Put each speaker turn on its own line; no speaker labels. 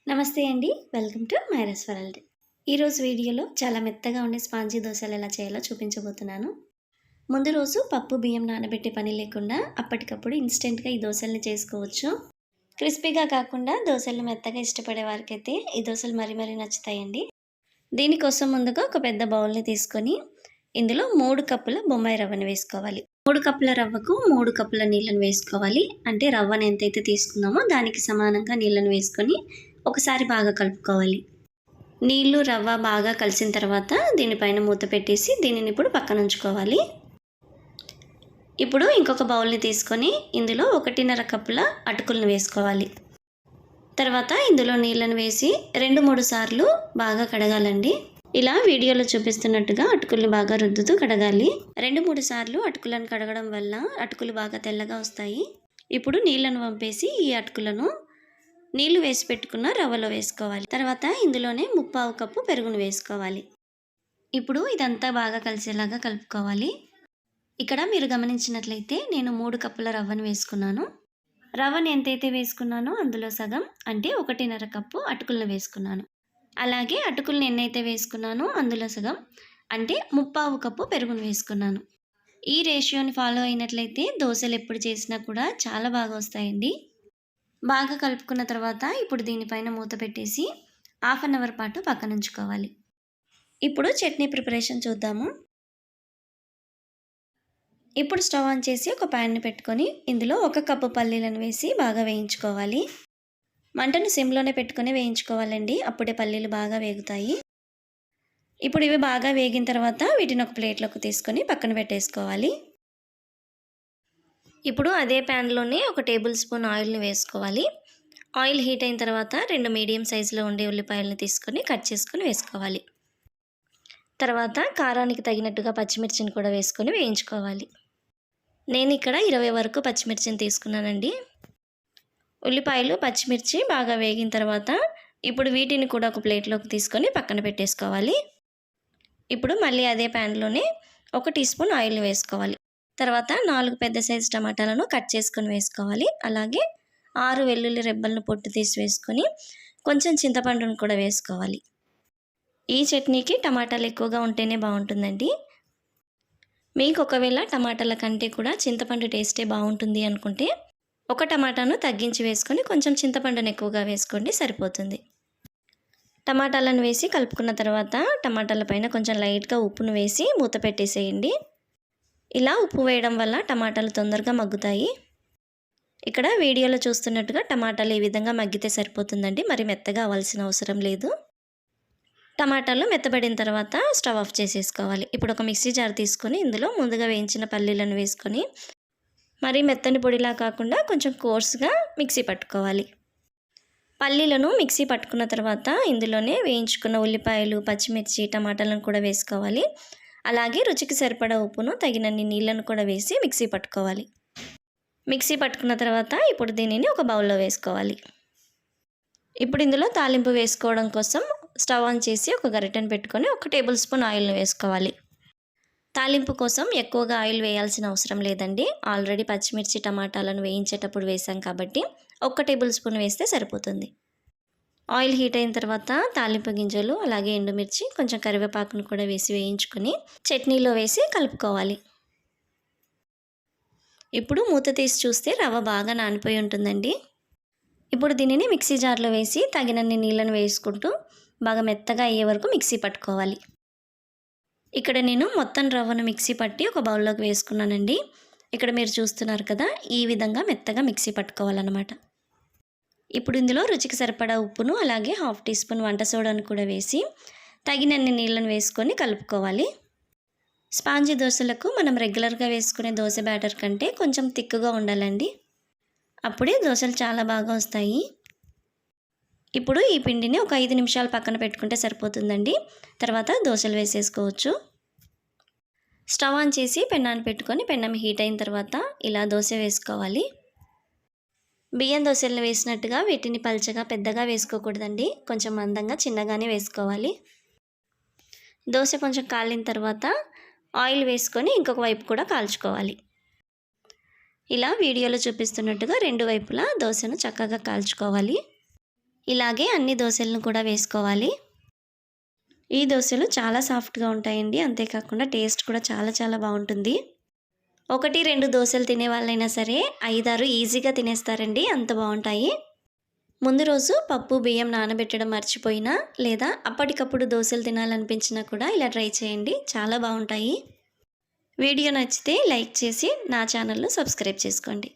నమస్తే అండి. Welcome to Mirus world. ఈరోజు వీడియోలో చాలా మెత్తగా ఉండే స్పాంజీ దోసలు ఎలా చేయాలో చూపించబోతున్నాను. ముందు రోజు పప్పు, బియ్యం నానబెట్టే పని లేకుండా అప్పటికప్పుడు ఇన్‌స్టెంట్‌గా ఈ దోసల్ని చేసుకోవచ్చు. క్రిస్పీగా కాకుండా దోసలు మెత్తగా ఇష్టపడే వారికైతే ఈ దోసలు మరీ నచ్చుతాయండి. దీనికోసం ముందుగా ఒక పెద్ద బౌల్‌ని తీసుకొని ఇందులో 3 కప్పుల బొంబాయి రవ్వను వేసుకోవాలి. 3 కప్పుల రవ్వకు 3 కప్పుల నీళ్ళను వేసుకోవాలి. అంటే రవ్వను ఎంతైతే తీసుకున్నామో దానికి సమానంగా నీళ్ళను వేసుకొని ఒకసారి బాగా కలుపుకోవాలి. నీళ్ళు, రవ్వ బాగా కలిసిన తర్వాత దీనిపైన మూత పెట్టేసి దీనిని ఇప్పుడు పక్కన ఉంచుకోవాలి. ఇప్పుడు ఇంకొక బౌల్ని తీసుకొని ఇందులో 1.5 కప్పుల అటుకులను వేసుకోవాలి. తర్వాత ఇందులో నీళ్ళను వేసి 2-3 సార్లు బాగా కడగాలండి. ఇలా వీడియోలో చూపిస్తున్నట్టుగా అటుకుల్ని బాగా రుద్దుతూ కడగాలి. 2-3 సార్లు అటుకులను కడగడం వల్ల అటుకులు బాగా తెల్లగా వస్తాయి. ఇప్పుడు నీళ్ళను వంపేసి ఈ అటుకులను నీళ్లు వేసి పెట్టుకున్న రవ్వలో వేసుకోవాలి. తర్వాత ఇందులోనే 3/4 కప్పు పెరుగును వేసుకోవాలి. ఇప్పుడు ఇదంతా బాగా కలిసేలాగా కలుపుకోవాలి. ఇక్కడ మీరు గమనించినట్లయితే నేను 3 కప్పుల రవ్వను వేసుకున్నాను. రవ్వను ఎంతైతే వేసుకున్నానో అందులో సగం అంటే 1.5 కప్పు అటుకులను వేసుకున్నాను. అలాగే అటుకులను ఎన్నైతే వేసుకున్నానో అందులో సగం అంటే 3/4 కప్పు పెరుగును వేసుకున్నాను. ఈ రేషియోని ఫాలో అయినట్లయితే దోశలు ఎప్పుడు చేసినా కూడా చాలా బాగా వస్తాయండి. బాగా కలుపుకున్న తర్వాత ఇప్పుడు దీనిపైన మూత పెట్టేసి హాఫ్ అన్ అవర్ పాటు పక్కన ఉంచుకోవాలి. ఇప్పుడు చట్నీ ప్రిపరేషన్ చూద్దాము. ఇప్పుడు స్టవ్ ఆన్ చేసి ఒక ప్యాన్ని పెట్టుకొని ఇందులో 1 కప్పు పల్లీలను వేసి బాగా వేయించుకోవాలి. మంటను సిమ్లోనే పెట్టుకొని వేయించుకోవాలండి. అప్పుడే పల్లీలు బాగా వేగుతాయి. ఇప్పుడు ఇవి బాగా వేగిన తర్వాత వీటిని ఒక ప్లేట్లోకి తీసుకొని పక్కన పెట్టేసుకోవాలి. ఇప్పుడు అదే ప్యాన్లోనే 1 టేబుల్ స్పూన్ ఆయిల్ని వేసుకోవాలి. ఆయిల్ హీట్ అయిన తర్వాత 2 మీడియం సైజులో ఉండే ఉల్లిపాయలను తీసుకొని కట్ చేసుకొని వేసుకోవాలి. తర్వాత కారానికి తగినట్టుగా పచ్చిమిర్చిని కూడా వేసుకొని వేయించుకోవాలి. నేను ఇక్కడ 20 వరకు పచ్చిమిర్చిని తీసుకున్నానండి. ఉల్లిపాయలు, పచ్చిమిర్చి బాగా వేగిన తర్వాత ఇప్పుడు వీటిని కూడా ఒక ప్లేట్లోకి తీసుకొని పక్కన పెట్టేసుకోవాలి. ఇప్పుడు మళ్ళీ అదే ప్యాన్లోనే 1 టీ స్పూన్ ఆయిల్ని వేసుకోవాలి. తర్వాత 4 పెద్ద సైజు టమాటాలను కట్ చేసుకొని వేసుకోవాలి. అలాగే 6 వెల్లుల్లి రెబ్బలను పొట్టు తీసి వేసుకొని కొంచెం చింతపండును కూడా వేసుకోవాలి. ఈ చట్నీకి టమాటాలు ఎక్కువగా ఉంటేనే బాగుంటుందండి. మీకు ఒకవేళ టమాటాల కంటే కూడా చింతపండు టేస్టే బాగుంటుంది అనుకుంటే 1 టమాటాను తగ్గించి వేసుకొని కొంచెం చింతపండును ఎక్కువగా వేసుకోండి, సరిపోతుంది. టమాటాలను వేసి కలుపుకున్న తర్వాత టమాటాల పైన కొంచెం లైట్గా ఉప్పును వేసి మూత పెట్టేసేయండి. ఇలా ఉప్పు వేయడం వల్ల టమాటాలు తొందరగా మగ్గుతాయి. ఇక్కడ వీడియోలో చూస్తున్నట్టుగా టమాటాలు ఈ విధంగా మగ్గితే సరిపోతుందండి. మరి మెత్తగా అవ్వాల్సిన అవసరం లేదు. టమాటాలు మెత్తబడిన తర్వాత స్టవ్ ఆఫ్ చేసేసుకోవాలి. ఇప్పుడు ఒక మిక్సీ జార్ తీసుకొని ఇందులో ముందుగా వేయించిన పల్లీలను వేసుకొని మరి మెత్తని పొడిలా కాకుండా కొంచెం కోర్స్గా మిక్సీ పట్టుకోవాలి. పల్లీలను మిక్సీ పట్టుకున్న తర్వాత ఇందులోనే వేయించుకున్న ఉల్లిపాయలు, పచ్చిమిర్చి, టమాటాలను కూడా వేసుకోవాలి. అలాగే రుచికి సరిపడా ఉప్పును, తగినన్ని నీళ్ళను కూడా వేసి మిక్సీ పట్టుకోవాలి. మిక్సీ పట్టుకున్న తర్వాత ఇప్పుడు దీనిని ఒక బౌల్లో వేసుకోవాలి. ఇప్పుడు ఇందులో తాలింపు వేసుకోవడం కోసం స్టవ్ ఆన్ చేసి ఒక గరిటెను పెట్టుకొని 1 టేబుల్ స్పూన్ ఆయిల్ని వేసుకోవాలి. తాలింపు కోసం ఎక్కువగా ఆయిల్ వేయాల్సిన అవసరం లేదండి. ఆల్రెడీ పచ్చిమిర్చి, టమాటాలను వేయించేటప్పుడు వేసాం కాబట్టి 1 టేబుల్ స్పూన్ వేస్తే సరిపోతుంది. ఆయిల్ హీట్ అయిన తర్వాత తాలింపు గింజలు, అలాగే ఎండుమిర్చి, కొంచెం కరివేపాకును కూడా వేసి వేయించుకొని చట్నీలో వేసి కలుపుకోవాలి. ఇప్పుడు మూత తీసి చూస్తే రవ్వ బాగా నానిపోయి ఉంటుందండి. ఇప్పుడు దీనిని మిక్సీ జార్లో వేసి తగినన్ని నీళ్ళను వేసుకుంటూ బాగా మెత్తగా అయ్యే వరకు మిక్సీ పట్టుకోవాలి. ఇక్కడ నేను మొత్తం రవ్వను మిక్సీ పట్టి ఒక బౌల్లోకి వేసుకున్నానండి. ఇక్కడ మీరు చూస్తున్నారు కదా, ఈ విధంగా మెత్తగా మిక్సీ పట్టుకోవాలన్నమాట. ఇప్పుడు ఇందులో రుచికి సరిపడా ఉప్పును, అలాగే 1/2 టీ స్పూన్ వంట సోడాను కూడా వేసి తగినన్ని నీళ్ళను వేసుకొని కలుపుకోవాలి. స్పాంజీ దోశలకు మనం రెగ్యులర్గా వేసుకునే దోశ బ్యాటర్ కంటే కొంచెం థిక్గా ఉండాలండి. అప్పుడే దోశలు చాలా బాగా వస్తాయి. ఇప్పుడు ఈ పిండిని ఒక 5 నిమిషాలు పక్కన పెట్టుకుంటే సరిపోతుందండి. తర్వాత దోశలు వేసేసుకోవచ్చు. స్టవ్ ఆన్ చేసి పెన్నాన్ని పెట్టుకొని పెన్నం హీట్ అయిన తర్వాత ఇలా దోశ వేసుకోవాలి. బియ్యం దోశలను వేసినట్టుగా వీటిని పల్చగా పెద్దగా వేసుకోకూడదండి. కొంచెం మందంగా చిన్నగానే వేసుకోవాలి. దోశ కొంచెం కాలిన తర్వాత ఆయిల్ వేసుకొని ఇంకొక వైపు కూడా కాల్చుకోవాలి. ఇలా వీడియోలో చూపిస్తున్నట్టుగా 2 వైపులా దోశను చక్కగా కాల్చుకోవాలి. ఇలాగే అన్ని దోశలను కూడా వేసుకోవాలి. ఈ దోశలు చాలా సాఫ్ట్గా ఉంటాయండి. అంతేకాకుండా టేస్ట్ కూడా చాలా బాగుంటుంది. 1-2 దోశలు తినే వాళ్ళైనా సరే 5-6 ఈజీగా తినేస్తారండి, అంత బాగుంటాయి. ముందు రోజు పప్పు బియ్యం నానబెట్టడం మర్చిపోయినా లేదా అప్పటికప్పుడు దోశలు తినాలనిపించినా కూడా ఇలా ట్రై చేయండి, చాలా బాగుంటాయి. వీడియో నచ్చితే లైక్ చేసి నా ఛానల్ను సబ్స్క్రైబ్ చేసుకోండి.